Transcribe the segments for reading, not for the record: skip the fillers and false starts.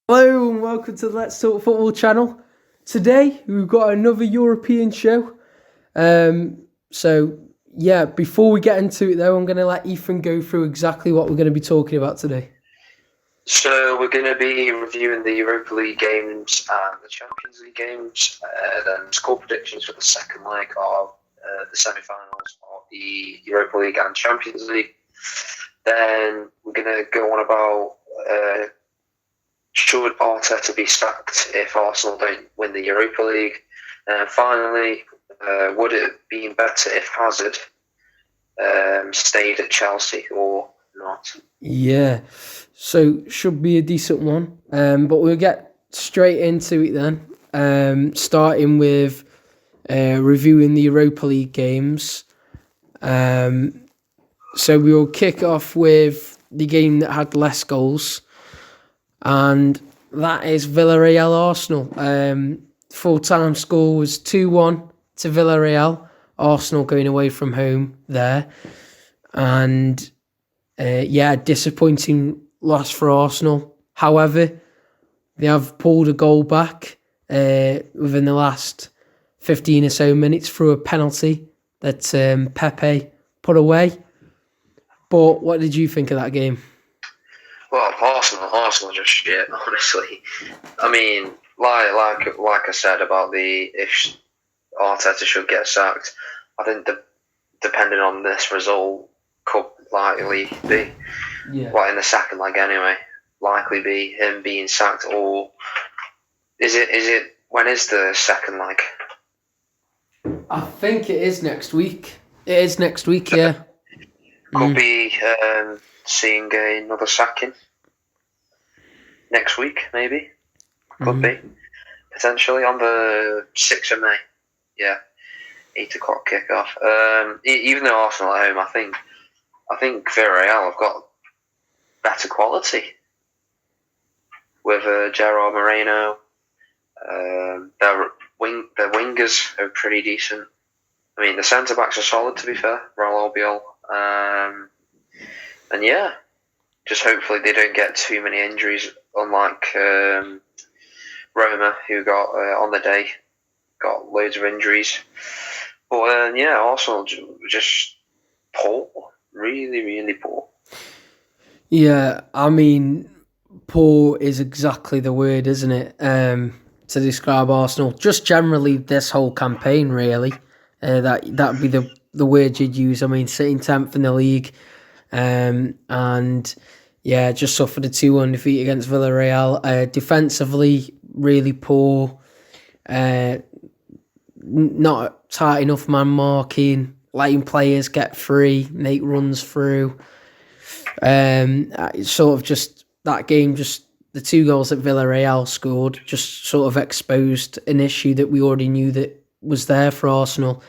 Hello and welcome to the Let's Talk Football channel. Today we've got another European show. Before we get into it though, I'm going to let Ethan go through exactly what we're going to be talking about today. So we're going to be reviewing the Europa League games and the Champions League games, then score predictions for the second leg of the semi-finals of the Europa League and Champions League. Then we're going to go on about should Arteta be sacked if Arsenal don't win the Europa League? And finally, would it have been better if Hazard stayed at Chelsea or not? Yeah, so should be a decent one. But we'll get straight into it then. Starting with reviewing the Europa League games. So we'll kick off with the game that had less goals. And that is Villarreal Arsenal. Full-time score was 2-1 to Villarreal. Arsenal going away from home there. And disappointing loss for Arsenal. However, they have pulled a goal back within the last 15 or so minutes through a penalty that Pepe put away. But what did you think of that game? Well, Arsenal just shit, honestly. I mean, like I said about if Arteta should get sacked, I think depending on this result, could likely be, in the second leg anyway, likely be him being sacked, or is it when is the second leg? I think it is next week. It is next week, yeah. Could be seeing another sacking next week, maybe. Could be. Potentially on the 6th of May. Yeah. 8 o'clock kickoff. Even though Arsenal at home, I think Villarreal have got better quality. With Gerard Moreno. Their wingers are pretty decent. I mean, the centre-backs are solid, to be fair. Raul Albiol. And yeah, just hopefully they don't get too many injuries, unlike Roma, who got on the day got loads of injuries. But Arsenal just poor, really, really poor. Yeah, I mean, poor is exactly the word, isn't it? To describe Arsenal, just generally this whole campaign, really. That'd be the word you'd use. I mean, sitting 10th in the league. Just suffered a 2-1 defeat against Villarreal. Defensively, really poor. Not tight enough man marking, letting players get free, make runs through. It's sort of just that game, just the 2 goals that Villarreal scored, just sort of exposed an issue that we already knew that was there for Arsenal.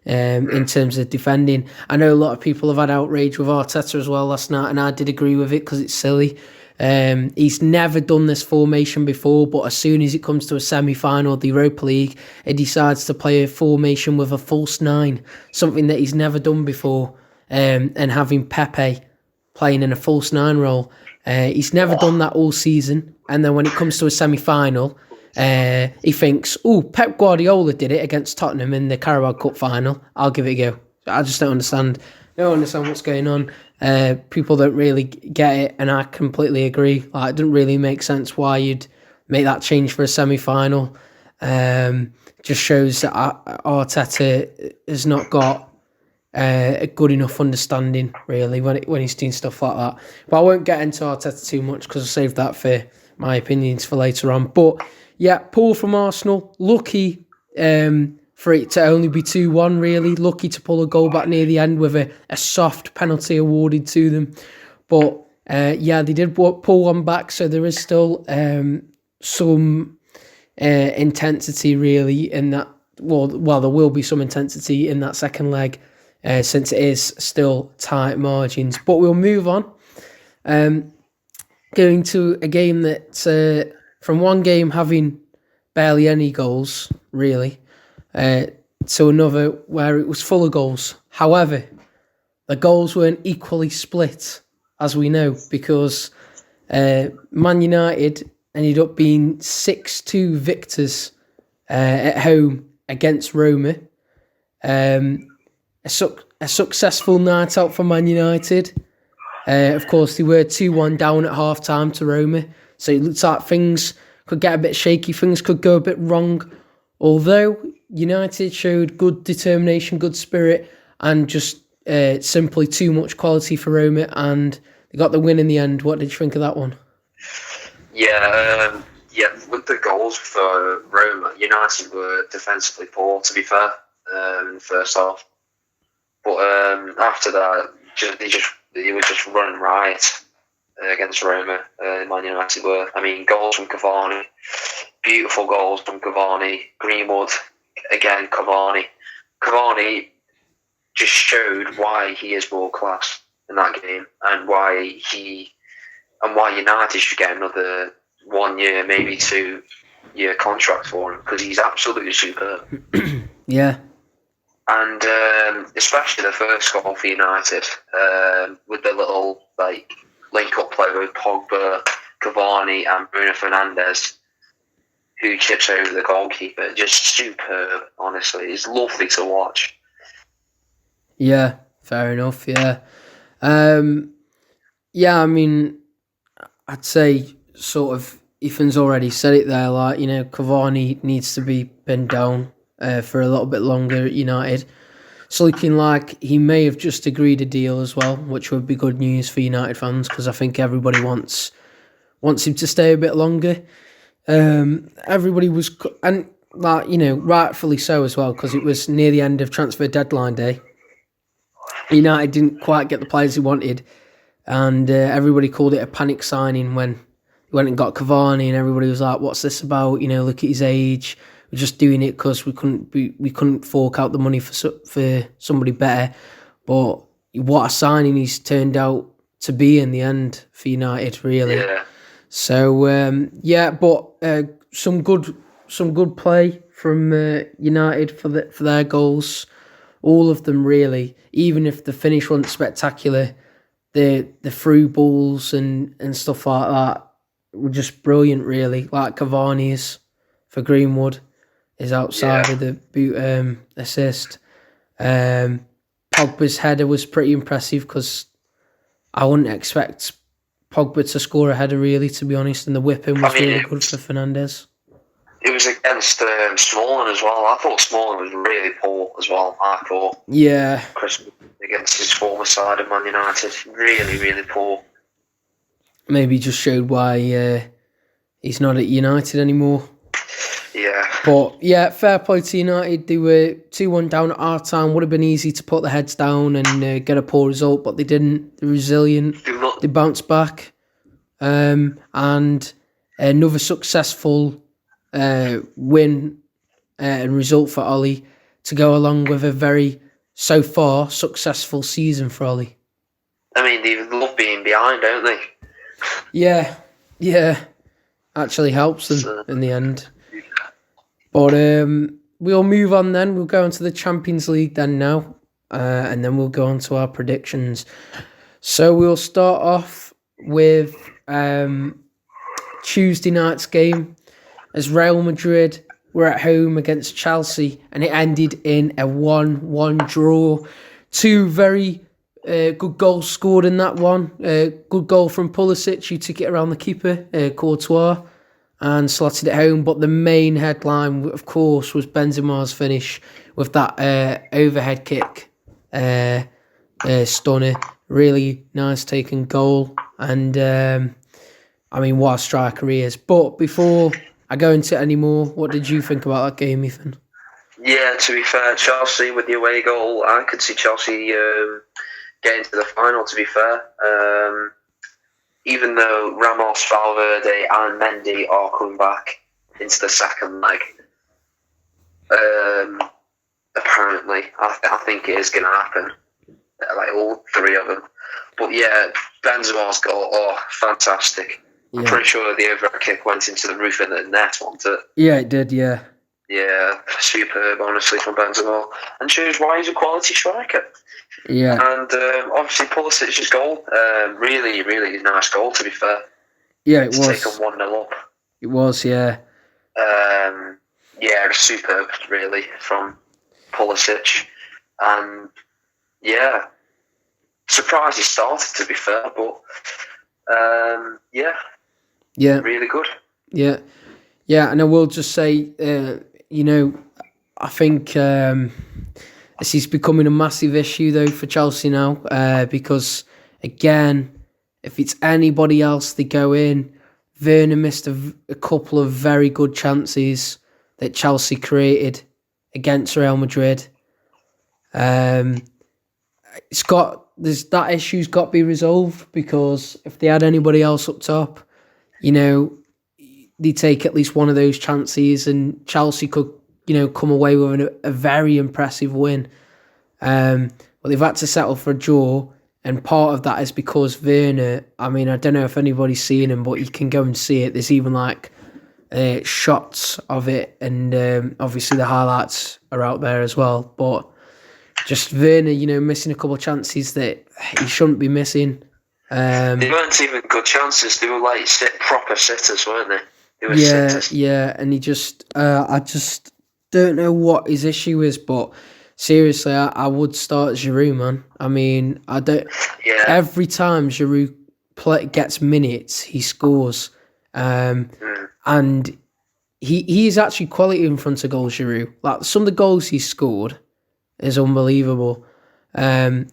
In terms of defending, I know a lot of people have had outrage with Arteta as well last night, and I did agree with it because it's silly. He's never done this formation before, but as soon as it comes to a semi-final of the Europa League, he decides to play a formation with a false 9, something that he's never done before, and having Pepe playing in a false 9 role. He's never done that all season, and then when it comes to a semi-final, he thinks, Pep Guardiola did it against Tottenham in the Carabao Cup final. I'll give it a go. I just don't understand. What's going on. People don't really get it, and I completely agree. It doesn't really make sense why you'd make that change for a semi-final. Just shows that Arteta has not got a good enough understanding, really, when he's doing stuff like that. But I won't get into Arteta too much because I'll save that for my opinions for later on. But yeah, poor from Arsenal. Lucky for it to only be 2-1, really. Lucky to pull a goal back near the end with a soft penalty awarded to them. But they did pull one back, so there is still some intensity, really, in that. Well, there will be some intensity in that second leg since it is still tight margins. But we'll move on. Going to a game that, from one game having barely any goals, really, to another where it was full of goals. However, the goals weren't equally split, as we know, because Man United ended up being 6-2 victors at home against Roma. A successful night out for Man United. Of course, they were 2-1 down at half-time to Roma, so it looks like things could get a bit shaky, things could go a bit wrong. Although United showed good determination, good spirit, and just simply too much quality for Roma, and they got the win in the end. What did you think of that one? Yeah, with the goals for Roma, United were defensively poor, to be fair, in the first half. But after that, they were just running riot against Roma. Man United were. I mean, goals from Cavani, beautiful goals from Cavani. Greenwood, again, Cavani. Cavani just showed why he is world class in that game, and why United should get another 1 year, maybe 2 year contract for him, because he's absolutely superb. Yeah. And especially the first goal for United, with the little link-up play with Pogba, Cavani and Bruno Fernandes, who chips over the goalkeeper. Just superb, honestly. It's lovely to watch. Yeah, fair enough, yeah. I mean, I'd say sort of Ethan's already said it there, Cavani needs to be pinned down for a little bit longer at United. It's looking like he may have just agreed a deal as well, which would be good news for United fans, because I think everybody wants him to stay a bit longer. Everybody was, and rightfully so as well, because it was near the end of transfer deadline day. United didn't quite get the players they wanted, and everybody called it a panic signing when he went and got Cavani, and everybody was like, "What's this about? Look at his age. We're just doing it because we couldn't fork out the money for somebody better." But what a signing he's turned out to be in the end for United, really. Yeah. So but some good play from United for their goals, all of them really. Even if the finish wasn't spectacular, the through balls and stuff like that were just brilliant, really. Like Cavani's for Greenwood is outside of the boot assist. Pogba's header was pretty impressive, because I wouldn't expect Pogba to score a header, really, to be honest, and the whipping was really good for Fernandes. It was against Smalling as well. I thought Smalling was really poor as well. I thought. Yeah. Against his former side of Man United. Really, really poor. Maybe just showed why he's not at United anymore. Yeah. But, fair play to United. They were 2-1 down at our time. Would have been easy to put their heads down and get a poor result, but they didn't. They're resilient. They bounced back. And another successful win and result for Ollie, to go along with a very, so far, successful season for Ollie. I mean, they love being behind, don't they? Yeah. Actually helps them in the end. But we'll move on then. We'll go into the Champions League then now. And then we'll go on to our predictions. So we'll start off with Tuesday night's game, as Real Madrid were at home against Chelsea, and it ended in a 1-1 draw. Two very good goals scored in that one. Good goal from Pulisic, who took it around the keeper, Courtois, and slotted it home. But the main headline, of course, was Benzema's finish with that overhead kick. Stunner. Really nice taken goal. And, what a striker he is. But before I go into it anymore, what did you think about that game, Ethan? Yeah, to be fair, Chelsea with the away goal, I could see Chelsea getting to the final, to be fair. Even though Ramos, Valverde and Mendy are coming back into the second leg, apparently, I think it is going to happen. All three of them. But yeah, Benzema's goal, fantastic. Yeah. I'm pretty sure the overhead kick went into the roof of the net, wasn't it? Yeah, it did, yeah. Yeah, superb, honestly, from Benzema. And shows why he's a quality striker. Yeah. And obviously Pulisic's goal, really, really nice goal, to be fair. Yeah, it was. Taken 1-0 up. It was, yeah. Yeah, superb, really, from Pulisic. And, yeah, surprised he started, to be fair, but, Yeah. really good. Yeah. Yeah, and I will just say, I think this is becoming a massive issue, though, for Chelsea now, because, again, if it's anybody else they go in, Werner missed a couple of very good chances that Chelsea created against Real Madrid. That issue's got to be resolved, because if they had anybody else up top, they take at least one of those chances, and Chelsea could, come away with a very impressive win. But they've had to settle for a draw, and part of that is because Werner, I mean, I don't know if anybody's seen him, but you can go and see it. There's even shots of it, and obviously the highlights are out there as well. But just Werner, missing a couple of chances that he shouldn't be missing. They weren't even good chances. They were proper sitters, weren't they? They were sitters. Yeah, and I just don't know what his issue is, but seriously, I would start Giroud, man. I mean, I don't. Yeah. Every time Giroud gets minutes, he scores, and he is actually quality in front of goal. Giroud, like some of the goals he scored, is unbelievable. For a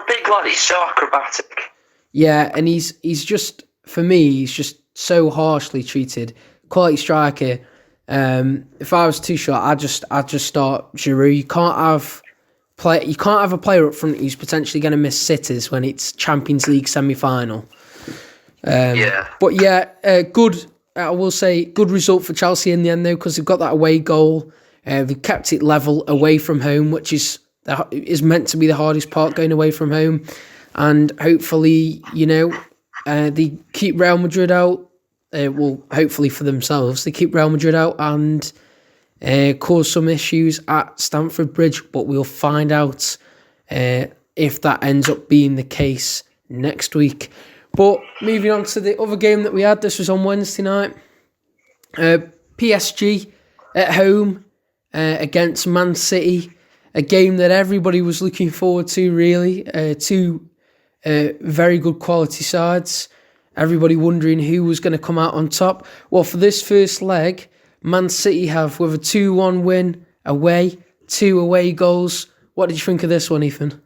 big lad, he's so acrobatic. Yeah, and he's just, for me, he's just so harshly treated. Quality striker. If I was too short, I'd just start Giroud. You can't have a player up front who's potentially going to miss sitters when it's Champions League semi-final. But yeah, good. I will say good result for Chelsea in the end, though, because they've got that away goal. They've kept it level away from home, which is meant to be the hardest part, going away from home. And hopefully, they keep Real Madrid out. Hopefully for themselves, they keep Real Madrid out and cause some issues at Stamford Bridge. But we'll find out if that ends up being the case next week. But moving on to the other game that we had, this was on Wednesday night. PSG at home against Man City. A game that everybody was looking forward to, really. Two very good quality sides. Everybody wondering who was going to come out on top. Well, for this first leg, Man City have, with a 2-1 win away, 2 away goals. What did you think of this one, Ethan?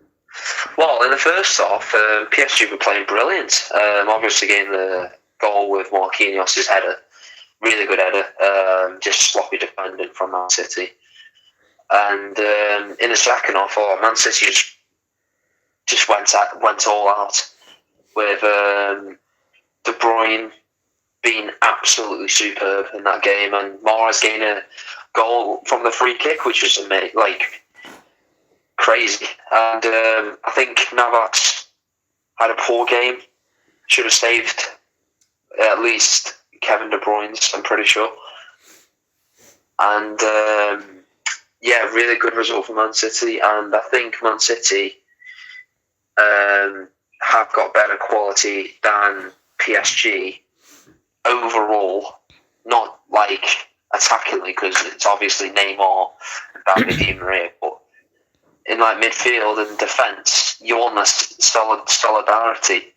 Well, in the first half, PSG were playing brilliant. Obviously getting the goal with Marquinhos' header. Really good header. Just sloppy defending from Man City. And in the second half, Man City just went all out with De Bruyne being absolutely superb in that game, and Mahrez getting a goal from the free kick, which was crazy. And I think Navas had a poor game. Should have saved at least Kevin De Bruyne's, I'm pretty sure. And really good result for Man City. And I think Man City have got better quality than PSG overall, not attackingly, because it's obviously Neymar and David Di Maria, but in midfield and defence, you want this solidarity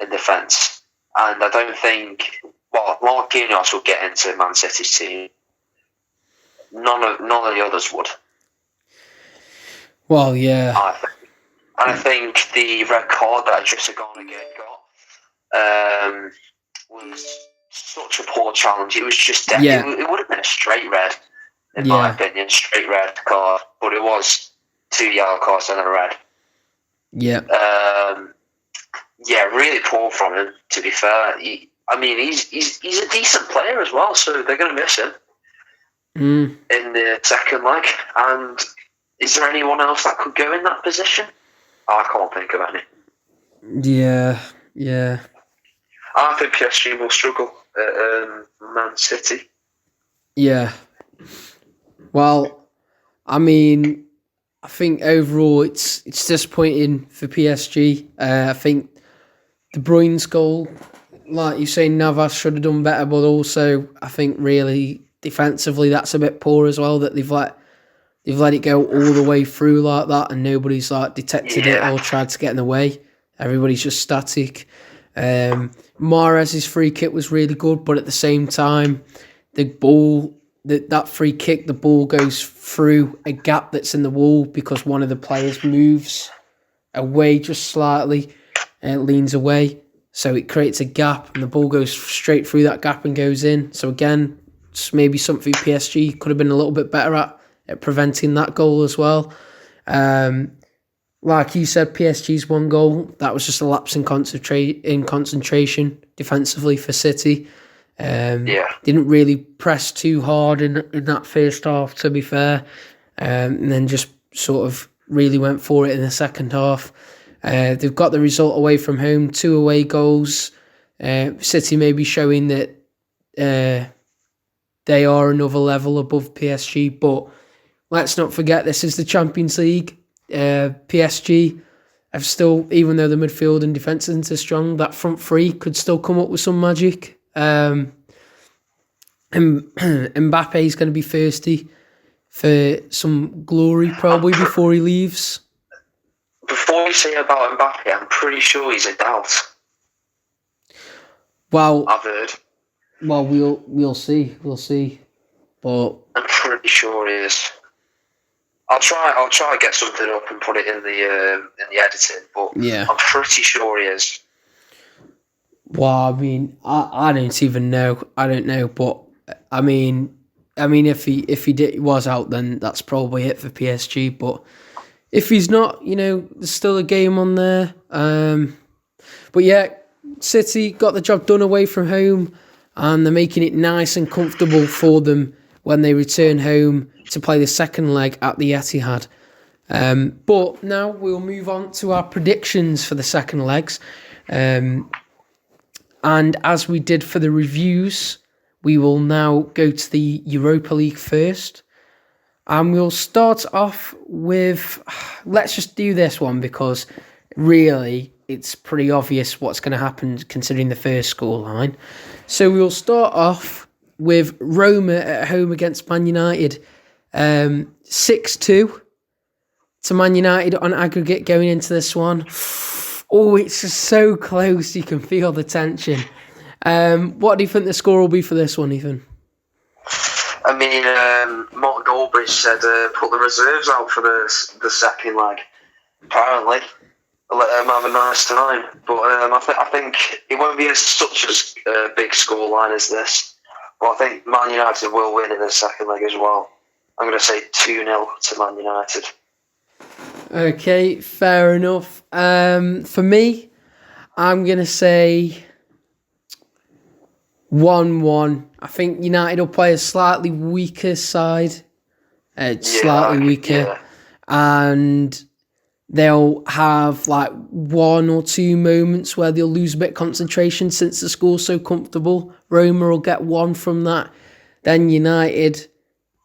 in defence. And I don't think, Marquinhos will get into Man City's team. None of the others would. Well, yeah. I think the red card that Idrissa Gana got was such a poor challenge. It was just it would have been a straight red, in my opinion, straight red card. But it was 2 yellow cards and a red. Yeah. Really poor from him, to be fair. He's a decent player as well, so they're going to miss him in the second leg. And is there anyone else that could go in that position? I can't think of any. Yeah. I think PSG will struggle at Man City. Yeah. Well, I think overall it's disappointing for PSG. I think De Bruyne's goal like you say, Navas should have done better, but also I think really defensively that's a bit poor as well, that they've let it go all the way through like that, and nobody's like detected it or tried to get in the way. Everybody's just static. Mahrez's free kick was really good, but at the same time, the ball, that free kick, the ball goes through a gap that's in the wall because one of the players moves away just slightly and leans away. So it creates a gap and the ball goes straight through that gap and goes in. So again, it's maybe something PSG could have been a little bit better at preventing that goal as well. Like you said, PSG's one goal, that was just a lapse in concentration defensively for City. Didn't really press too hard in that first half, to be fair, and then just sort of really went for it in the second half. They've got the result away from home, 2 away goals. City may be showing that they are another level above PSG, but let's not forget this is the Champions League. PSG have still, even though the midfield and defence isn't as strong, that front three could still come up with some magic. Mbappe's going to be thirsty for some glory probably before he leaves. Before you say about Mbappe, I'm pretty sure he's a doubt. Well, I've heard. Well, we'll see. But I'm pretty sure he is. I'll try to get something up and put it in the editing, but yeah, I'm pretty sure he is. Well, I mean, I don't even know. I don't know, but I mean, if he was out, then that's probably it for PSG. But if he's not, there's still a game on there. But yeah, City got the job done away from home, and they're making it nice and comfortable for them when they return home to play the second leg at the Etihad. But now we'll move on to our predictions for the second legs. And as we did for the reviews, we will now go to the Europa League first. And we'll start off with, let's just do this one because really it's pretty obvious what's going to happen considering the first scoreline. So we'll start off with Roma at home against Man United. 6-2 to Man United on aggregate going into this one. Oh, it's just so close. You can feel the tension. What do you think the score will be for this one, Ethan? I mean, Mark Goldbridge said put the reserves out for the second leg. Apparently, let them have a nice time. But I think it won't be such a big scoreline as this. But I think Man United will win in the second leg as well. I'm going to say 2-0 to Man United. Okay, fair enough. For me, I'm going to say 1-1. I think United will play a slightly weaker side. And they'll have like 1 or 2 moments where they'll lose a bit of concentration since the score's so comfortable. Roma will get 1 from that. Then United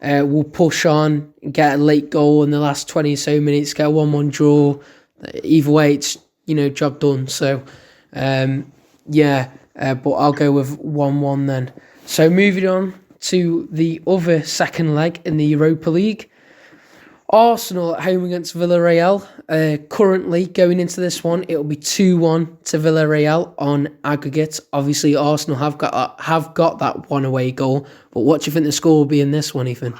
will push on, get a late goal in the last 20 or so minutes, get a 1-1 draw. Either way, it's, job done. So, but I'll go with 1-1 then. So moving on to the other second leg in the Europa League. Arsenal at home against Villarreal. Currently, going into this one, it'll be 2-1 to Villarreal on aggregate. Obviously, Arsenal have got that 1 away goal. But what do you think the score will be in this one, Ethan? To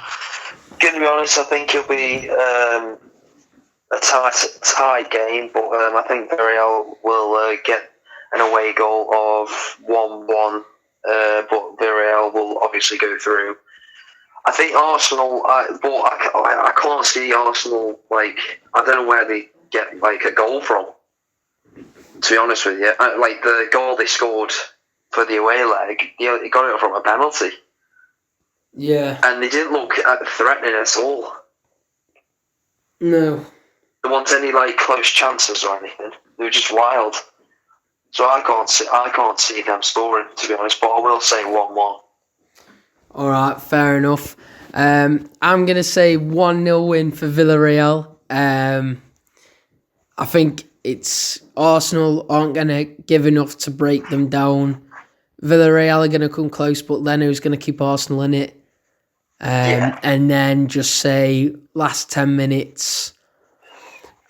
be honest, I think it'll be a tight game. But I think Villarreal will get an away goal of 1-1. But Villarreal will obviously go through. I think Arsenal, I can't see Arsenal, I don't know where they get, a goal from, to be honest with you. The goal they scored for the away leg, they got it from a penalty. Yeah. And they didn't look threatening at all. No. There weren't any, close chances or anything. They were just wild. So I can't see them scoring, to be honest, but I will say 1-1. All right, fair enough. I'm going to say 1-0 win for Villarreal. I think it's Arsenal aren't going to give enough to break them down. Villarreal are going to come close, but Leno's going to keep Arsenal in it. And then just say last 10 minutes,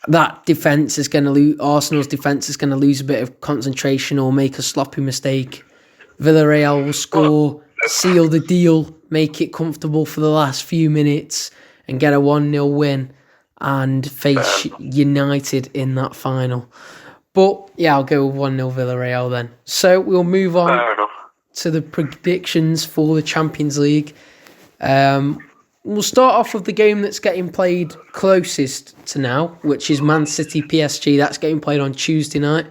that defence is going to lose. Arsenal's defence is going to lose a bit of concentration or make a sloppy mistake. Villarreal will score, seal the deal, make it comfortable for the last few minutes, and get a 1-0 win and face United in that final. But yeah, I'll go with 1-0 Villarreal then. So we'll move on to the predictions for the Champions League. We'll start off with the game that's getting played closest to now, which is Man City PSG. That's getting played on Tuesday night.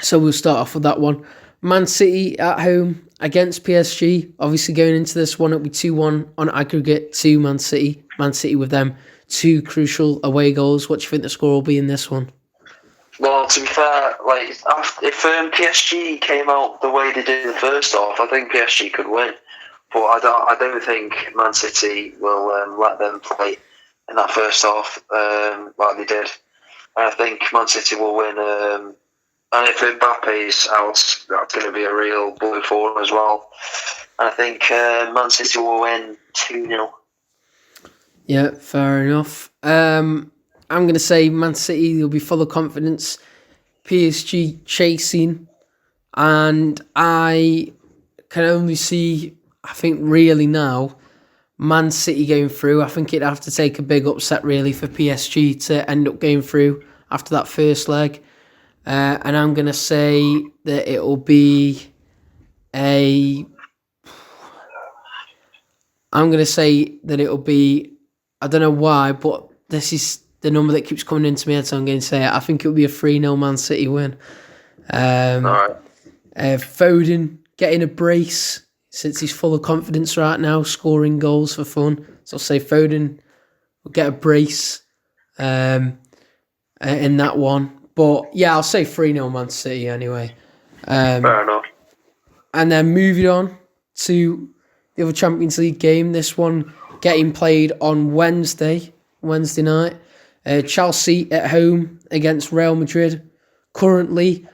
So we'll start off with that one. Man City at home against PSG. Obviously going into this one, it'll be 2-1 on aggregate to Man City. Man City with them 2 crucial away goals. What do you think the score will be in this one? Well, to be fair, if PSG came out the way they did in the first half, I think PSG could win. But I don't think Man City will let them play in that first half like they did. And I think Man City will win. And if Mbappe's out, that's going to be a real blow for them as well. And I think Man City will win 2-0. Yeah, fair enough. I'm going to say Man City will be full of confidence. PSG chasing. And I can only see, I think really now, Man City going through. I think it'd have to take a big upset really for PSG to end up going through after that first leg. And I'm going to say that it'll be I don't know why, but this is the number that keeps coming into my head, so I'm going to say it. I think it'll be a 3-0 Man City win. All right. Foden getting a brace since he's full of confidence right now, scoring goals for fun. So I'll say Foden will get a brace in that one. But yeah, I'll say 3-0 Man City anyway. Fair enough. And then moving on to the other Champions League game, this one getting played on Wednesday night. Chelsea at home against Real Madrid. Currently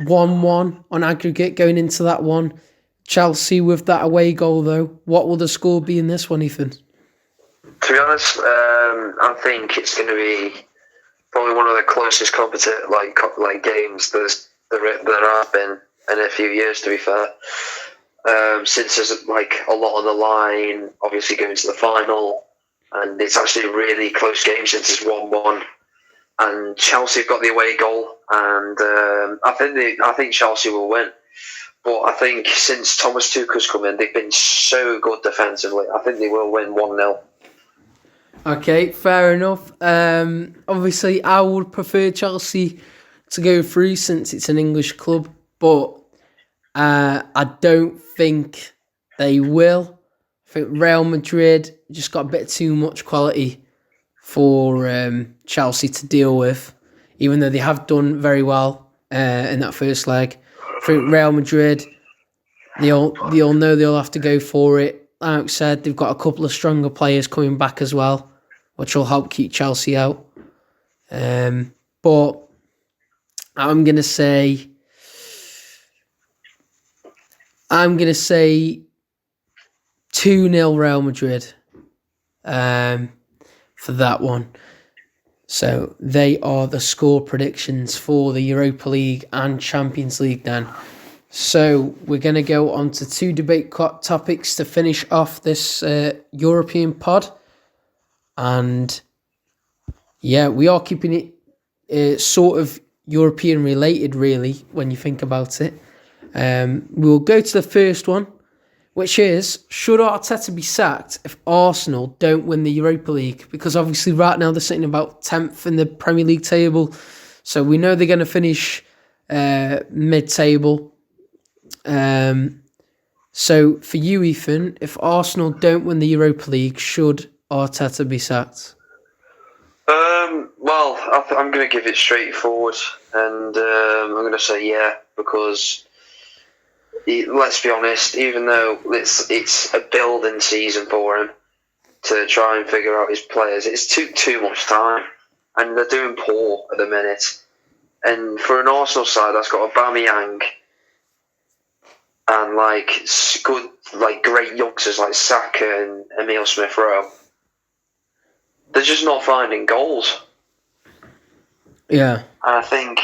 1-1 on aggregate going into that one. Chelsea with that away goal though. What will the score be in this one, Ethan? To be honest, I think it's going to be probably one of the closest games there have been in a few years, to be fair. Since there's a lot on the line, obviously going to the final, and it's actually a really close game since it's 1-1. And Chelsea have got the away goal, and I think Chelsea will win. But I think since Thomas Tuchel's come in, they've been so good defensively. I think they will win 1-0. Okay, fair enough. Obviously, I would prefer Chelsea to go through since it's an English club, but I don't think they will. I think Real Madrid just got a bit too much quality for Chelsea to deal with, even though they have done very well in that first leg. I think Real Madrid, they all know they'll have to go for it. Like I said, they've got a couple of stronger players coming back as well, which will help keep Chelsea out. But I'm going to say 2-0 Real Madrid for that one. So they are the score predictions for the Europa League and Champions League then. So we're going to go on to 2 debate topics to finish off this European pod. And yeah, we are keeping it sort of European related really when you think about it. We'll go to the first one, which is, should Arteta be sacked if Arsenal don't win the Europa League? Because obviously right now they're sitting about 10th in the Premier League table. So we know they're going to finish mid-table. So for you, Ethan, if Arsenal don't win the Europa League, should Arteta be sacked? Well, I'm going to give it straightforward. And I'm going to say yeah, because let's be honest, even though it's a building season for him to try and figure out his players, it's too much time, and they're doing poor at the minute. And for an Arsenal side that's got Aubameyang, and good, great youngsters like Saka and Emile Smith-Rowe, they're just not finding goals. Yeah. And I think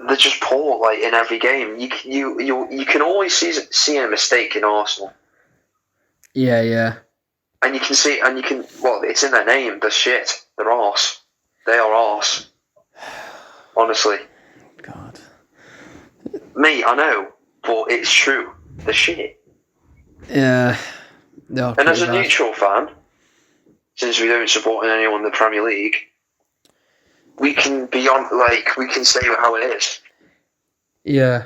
they're just poor. In every game, you can always see a mistake in Arsenal. Yeah. And you can see, it's in their name. They're shit. They're arse. They are arse. Honestly. God. Me, I know, but it's true. They're shit. Yeah. And as a neutral fan, since we don't support anyone in the Premier League, we can we can say how it is. Yeah.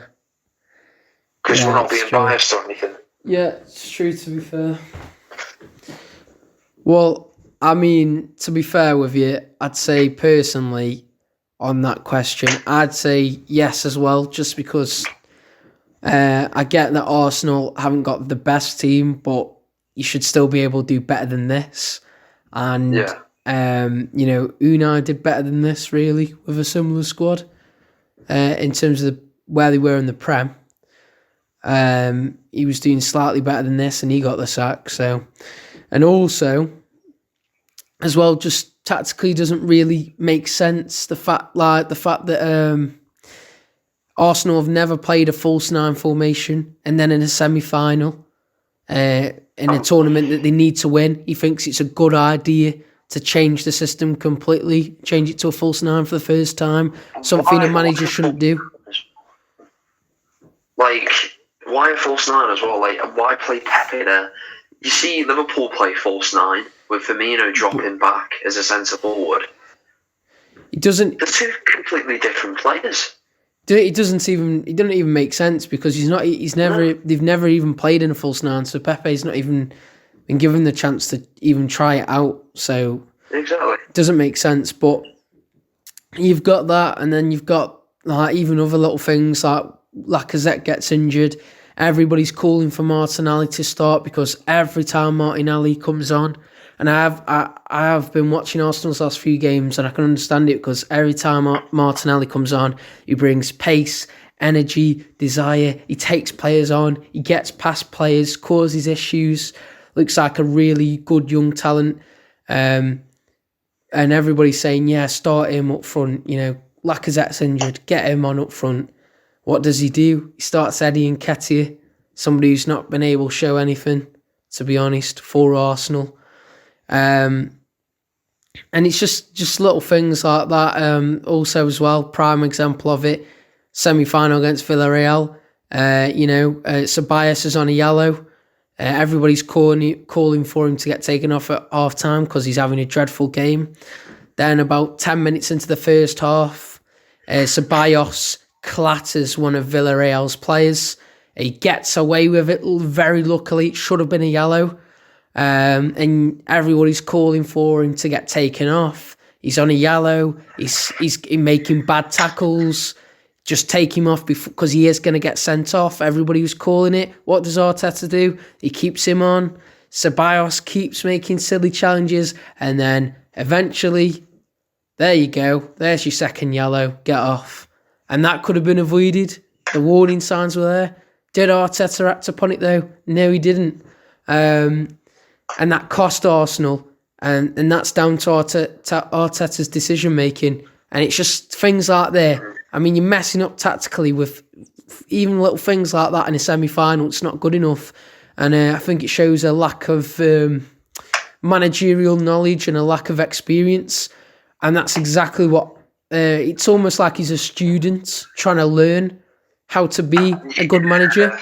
Because we're not being biased or anything. Yeah, it's true, to be fair. Well, I mean, to be fair with you, I'd say personally on that question, I'd say yes as well, just because I get that Arsenal haven't got the best team, but you should still be able to do better than this. And, Unai did better than this, really, with a similar squad in terms of where they were in the Prem. He was doing slightly better than this, and he got the sack. So, and also, as well, just tactically doesn't really make sense. The fact that Arsenal have never played a false nine formation, and then in a semi-final, in a tournament that they need to win, he thinks it's a good idea to change the system completely, change it to a false nine for the first time. Something a manager shouldn't do. Why a false nine as well? Why play Pepe there? You see Liverpool play false nine with Firmino dropping back as a centre forward. They're two completely different players. It doesn't even make sense, because they've never even played in a false nine, so Pepe's not even been given the chance to even try it out. So exactly, it doesn't make sense. But you've got that, and then you've got even other little things like Lacazette gets injured. Everybody's calling for Martinelli to start, because every time Martinelli comes on, and I have been watching Arsenal's last few games, and I can understand it, because every time Martinelli comes on, he brings pace, energy, desire. He takes players on, he gets past players, causes issues. Looks like a really good young talent, and everybody's saying, yeah, start him up front. Lacazette's injured, get him on up front. What does he do? He starts Eddie Nketiah, somebody who's not been able to show anything, to be honest, for Arsenal. And it's just little things like that. Also as well, prime example of it, semi-final against Villarreal. Ceballos is on a yellow. Everybody's calling for him to get taken off at half-time because he's having a dreadful game. Then about 10 minutes into the first half, Ceballos clatters one of Villarreal's players. He gets away with it very luckily. It should have been a yellow. And everybody's calling for him to get taken off. He's on a yellow. He's making bad tackles. Just take him off because he is going to get sent off. Everybody was calling it. What does Arteta do? He keeps him on. Ceballos keeps making silly challenges. And then eventually, there you go. There's your second yellow. Get off. And that could have been avoided. The warning signs were there. Did Arteta act upon it though? No, he didn't. And that cost Arsenal. And that's down to Arteta's decision making. And it's just things like that. I mean, you're messing up tactically with even little things like that in a semi-final. It's not good enough. And I think it shows a lack of managerial knowledge and a lack of experience. And that's exactly what... it's almost like he's a student trying to learn how to be a good manager.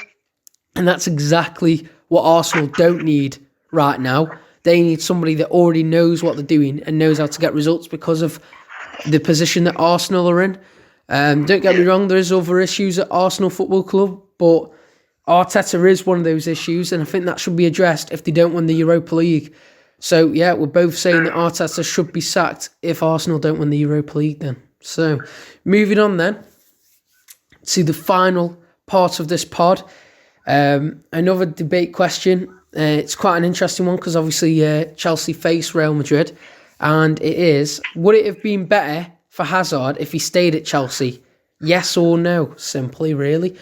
And that's exactly what Arsenal don't need right now. They need somebody that already knows what they're doing and knows how to get results because of the position that Arsenal are in. Don't get me wrong, there is other issues at Arsenal Football Club, but Arteta is one of those issues, and I think that should be addressed if they don't win the Europa League. So, yeah, we're both saying that Arteta should be sacked if Arsenal don't win the Europa League then. So, moving on then to the final part of this pod. Another debate question. It's quite an interesting one because obviously Chelsea face Real Madrid, and it is, would it have been better for Hazard if he stayed at Chelsea? Yes or no? Simply, really.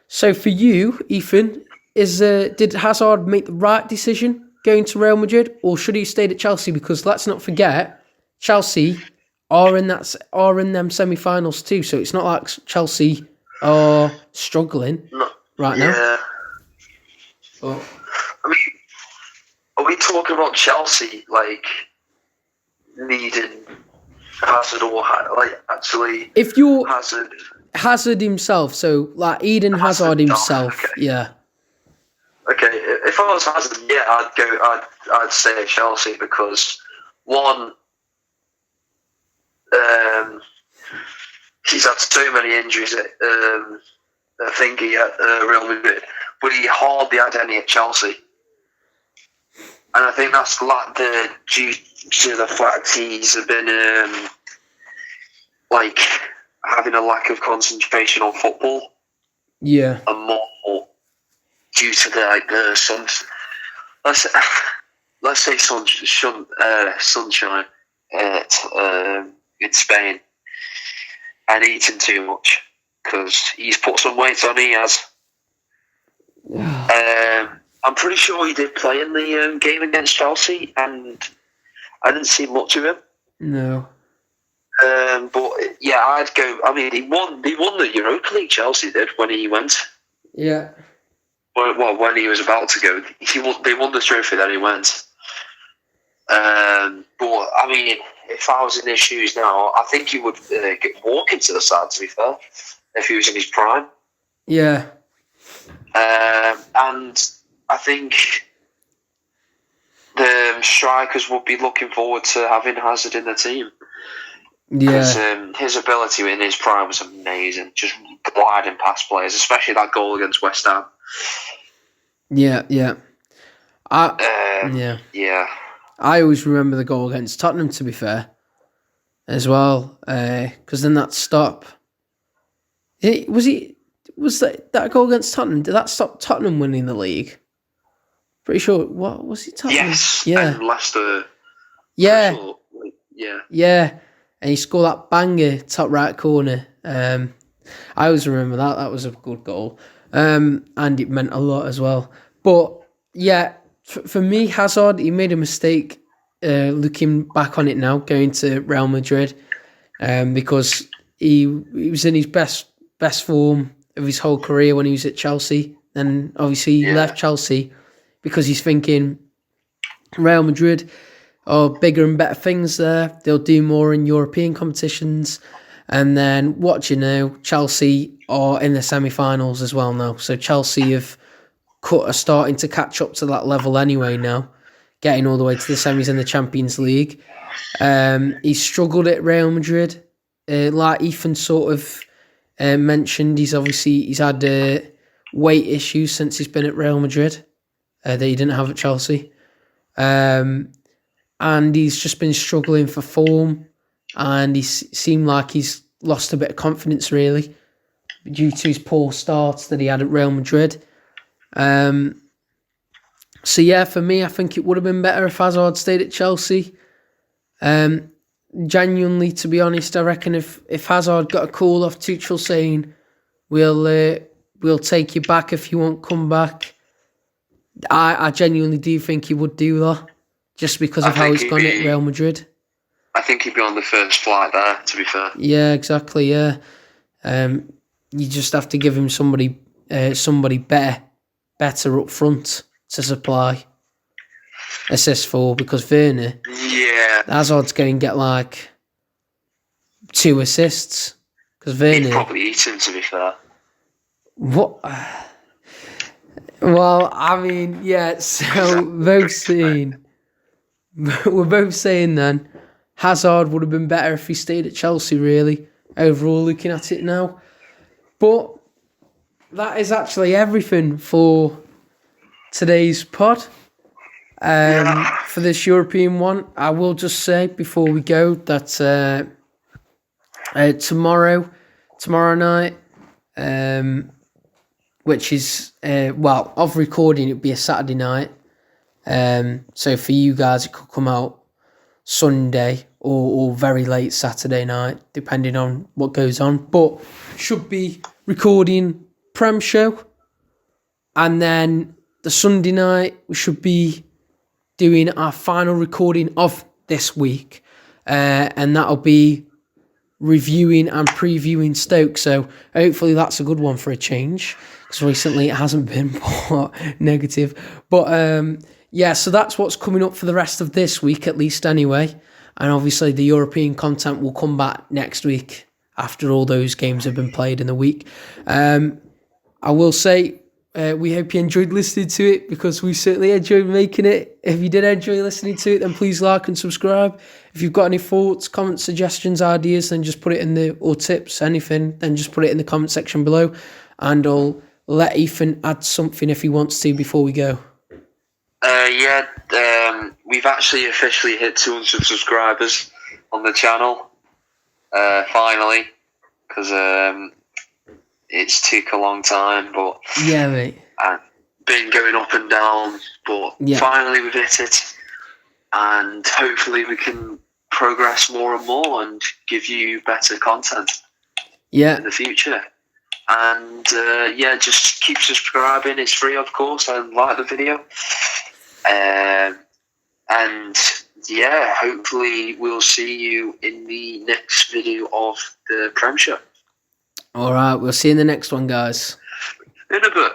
So for you, Ethan, did Hazard make the right decision going to Real Madrid, or should he have stayed at Chelsea? Because let's not forget, Chelsea are in them semi-finals too. So it's not like Chelsea are struggling right now. Yeah. Oh. I mean, are we talking about Chelsea like needing Hazard or like actually? If you're Hazard. Hazard himself, so like Eden Hazard himself, okay. yeah. Okay, if I was Hazard, yeah, I'd stay at Chelsea because one, he's had so many injuries at Real Madrid, but he hardly had any at Chelsea, and I think that's due to the fact he's been like having a lack of concentration on football. Yeah. And more due to the let's say sunshine in Spain and eating too much because he's put some weight on. He has. I'm pretty sure he did play in the game against Chelsea, and I didn't see much of him. No. But yeah, I'd go. I mean, he won the Europa League. Chelsea did when he went. Yeah. Well, when he was about to go, they won the trophy. Then he went. But I mean, if I was in his shoes now, I think he would walk into the side. To be fair, if he was in his prime. Yeah. And I think the strikers would be looking forward to having Hazard in the team. Yeah. Because his ability in his prime was amazing, just gliding past players, especially that goal against West Ham. Yeah. Yeah. I always remember the goal against Tottenham, to be fair, as well, because then that stop. Was that goal against Tottenham? Did that stop Tottenham winning the league? Pretty sure. What was it? Tottenham? Yes. Yeah. And Leicester. Yeah. Yeah. Yeah. And he scored that banger top right corner. I always remember that. That was a good goal. And it meant a lot as well. But yeah, for me, Hazard, he made a mistake looking back on it now, going to Real Madrid, because he was in his best form of his whole career when he was at Chelsea. And obviously he left Chelsea because he's thinking Real Madrid are bigger and better things there. They'll do more in European competitions. And then what you know, Chelsea are in the semi-finals as well now. So Chelsea are starting to catch up to that level anyway now, getting all the way to the semis in the Champions League. He's struggled at Real Madrid. Like Ethan sort of mentioned, he's had weight issues since he's been at Real Madrid that he didn't have at Chelsea. And he's just been struggling for form, and he seemed like he's lost a bit of confidence, really, due to his poor starts that he had at Real Madrid. So yeah, for me, I think it would have been better if Hazard stayed at Chelsea. Genuinely, to be honest, I reckon if Hazard got a call off Tuchel saying, we'll take you back if you won't come back, I genuinely do think he would do that. Just because of how he's gone at Real Madrid. I think he'd be on the first flight there, to be fair. Yeah, exactly, yeah. You just have to give him somebody better up front to supply assists for, because Werner, Hazard's going to get like 2 assists. Because Werner... He'd probably eat him, to be fair. What? Well, I mean, yeah, so we're both saying then Hazard would have been better if he stayed at Chelsea, really, overall, looking at it now. But that is actually everything for today's pod. For this European one, I will just say before we go that tomorrow night, which is, of recording, it'd be a Saturday night. So for you guys, it could come out Sunday or very late Saturday night, depending on what goes on. But should be recording Prem show. And then the Sunday night, we should be doing our final recording of this week. And that'll be reviewing and previewing Stoke. So hopefully that's a good one for a change, because recently it hasn't been negative. But so that's what's coming up for the rest of this week, at least anyway. And obviously the European content will come back next week after all those games have been played in the week. I will say, we hope you enjoyed listening to it, because we certainly enjoyed making it. If you did enjoy listening to it, then please like and subscribe. If you've got any thoughts, comments, suggestions, ideas, then just put it or tips, anything, then just put it in the comment section below. And I'll let Ethan add something if he wants to before we go. We've actually officially hit 200 subscribers on the channel. Finally, because it's took a long time, but yeah, mate, been going up and down, but finally we've hit it, and hopefully we can progress more and more and give you better content in the future. And just keep subscribing. It's free, of course, and like the video. Hopefully we'll see you in the next video of the Prem Show. All right, we'll see you in the next one, guys. In a bit.